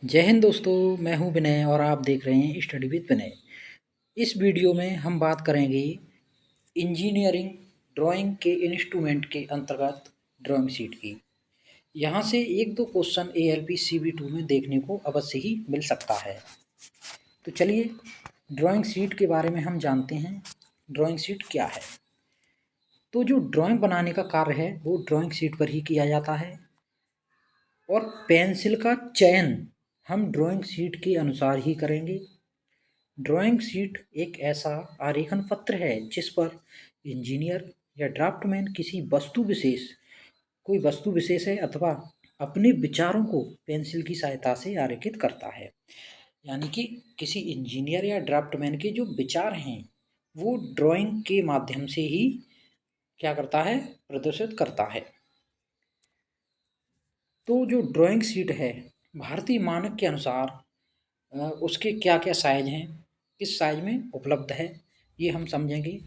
जय हिंद दोस्तों, मैं हूं विनय और आप देख रहे हैं स्टडी विद विनय। इस वीडियो में हम बात करेंगे इंजीनियरिंग ड्राइंग के इंस्ट्रूमेंट के अंतर्गत ड्राइंग शीट की। यहाँ से एक दो क्वेश्चन ALP CB2 में देखने को अवश्य ही मिल सकता है। तो चलिए ड्राइंग शीट के बारे में हम जानते हैं। ड्राइंग शीट क्या है? तो जो ड्राइंग बनाने का कार्य है वो ड्राइंग शीट पर ही किया जाता है और पेंसिल का चयन हम ड्राइंग शीट के अनुसार ही करेंगे। ड्राइंग शीट एक ऐसा आरेखन पत्र है जिस पर इंजीनियर या ड्राफ्टमैन किसी कोई वस्तु विशेष है अथवा अपने विचारों को पेंसिल की सहायता से आरेखित करता है। यानी कि किसी इंजीनियर या ड्राफ्टमैन के जो विचार हैं वो ड्राइंग के माध्यम से ही क्या करता है, प्रदर्शित करता है। तो जो ड्राइंग शीट है भारतीय मानक के अनुसार उसके क्या क्या साइज हैं, किस साइज में उपलब्ध है, ये हम समझेंगे।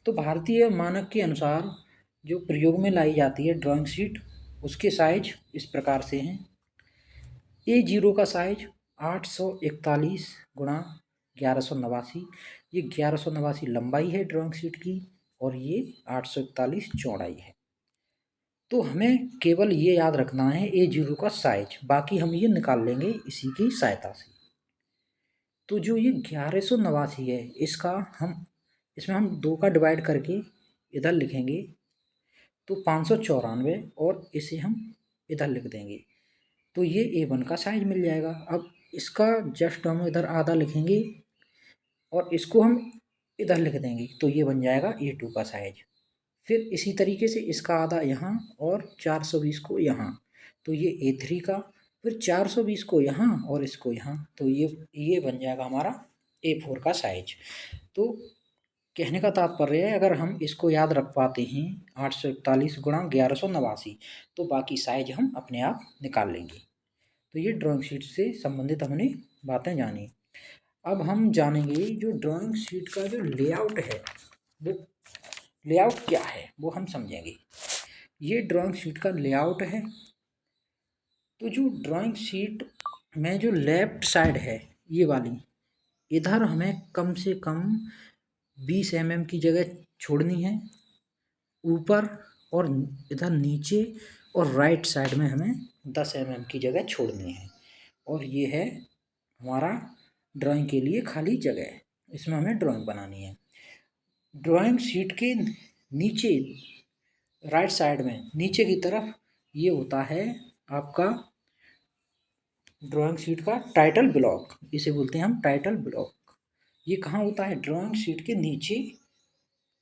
तो भारतीय मानक के अनुसार जो प्रयोग में लाई जाती है ड्राइंग शीट, उसके साइज इस प्रकार से हैं। A0 का साइज 841 गुणा 1189, ये 1189 लंबाई है ड्राइंग शीट की और ये 841 चौड़ाई है। तो हमें केवल ये याद रखना है A0 का साइज, बाकी हम ये निकाल लेंगे इसी की सहायता से। तो जो ये 1189 है इसमें हम 2 का डिवाइड करके इधर लिखेंगे तो 594 और इसे हम इधर लिख देंगे तो ये A1 का साइज मिल जाएगा। अब इसका जस्ट हम इधर आधा लिखेंगे और इसको हम इधर लिख देंगे तो ये बन जाएगा A2 का साइज। फिर इसी तरीके से इसका आधा यहाँ और 420 को यहाँ, तो ये A3 का, फिर 420 को यहाँ और इसको यहाँ, तो ये बन जाएगा हमारा A4 का साइज। तो कहने का तात्पर्य है अगर हम इसको याद रख पाते हैं 841 गुणा 1189, तो बाकी साइज हम अपने आप निकाल लेंगे। तो ये ड्राइंग शीट से संबंधित हमने बातें जानी। अब हम जानेंगे जो ड्राइंग शीट का जो लेआउट है वो लेआउट क्या है वो हम समझेंगे। ये ड्राइंग शीट का लेआउट है। तो जो ड्राइंग शीट में जो लेफ्ट साइड है ये वाली, इधर हमें कम से कम 20 mm की जगह छोड़नी है ऊपर, और इधर नीचे और राइट साइड में हमें 10 mm की जगह छोड़नी है। और ये है हमारा ड्राइंग के लिए खाली जगह, इसमें हमें ड्राइंग बनानी है। ड्राइंग शीट के नीचे राइट साइड में नीचे की तरफ ये होता है आपका ड्राइंग शीट का टाइटल ब्लॉक, इसे बोलते हैं हम टाइटल ब्लॉक। ये कहाँ होता है? ड्राइंग शीट के नीचे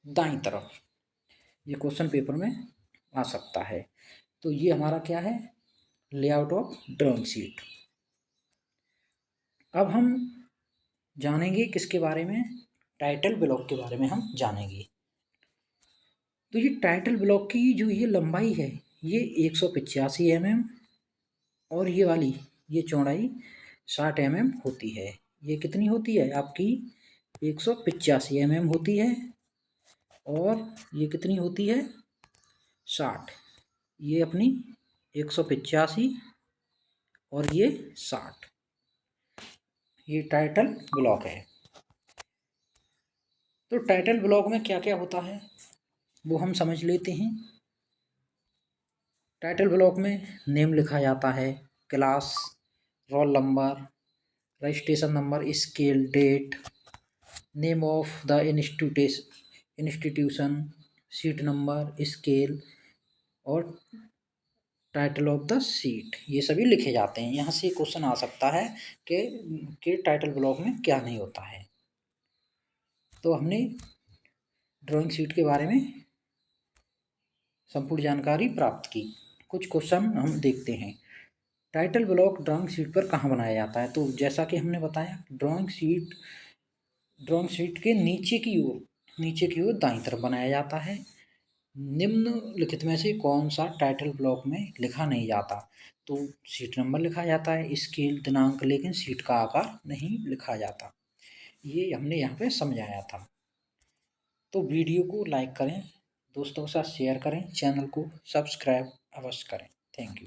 दाईं तरफ। ये क्वेश्चन पेपर में आ सकता है। तो ये हमारा क्या है? Layout of drawing sheet. अब हम जानेंगे किसके बारे में? टाइटल ब्लॉक के बारे में हम जानेंगे। तो ये टाइटल ब्लॉक की जो ये लंबाई है ये 185 mm और ये वाली ये चौड़ाई 60 mm होती है। ये कितनी होती है आपकी? 185 mm होती है और ये कितनी होती है? 60। ये अपनी 185 और ये 60, ये टाइटल ब्लॉक है। तो टाइटल ब्लॉक में क्या क्या होता है वो हम समझ लेते हैं। टाइटल ब्लॉक में नेम लिखा जाता है, class, roll number, registration number, scale, date, name of the institution, seat number, scale और टाइटल ऑफ द सीट, ये सभी लिखे जाते हैं। यहाँ से क्वेश्चन आ सकता है कि टाइटल ब्लॉक में क्या नहीं होता है। तो हमने ड्राइंग शीट के बारे में संपूर्ण जानकारी प्राप्त की। कुछ क्वेश्चन हम देखते हैं। टाइटल ब्लॉक ड्राइंग शीट पर कहाँ बनाया जाता है? तो जैसा कि हमने बताया ड्राइंग शीट के नीचे की ओर दाईं तरफ बनाया जाता है। निम्नलिखित में से कौन सा टाइटल ब्लॉक में लिखा नहीं जाता? तो सीट नंबर लिखा जाता है, स्केल, दिनांक, लेकिन सीट का आकार नहीं लिखा जाता। ये हमने यहाँ पे समझाया था। तो वीडियो को लाइक करें, दोस्तों के साथ शेयर करें, चैनल को सब्सक्राइब अवश्य करें। Thank you.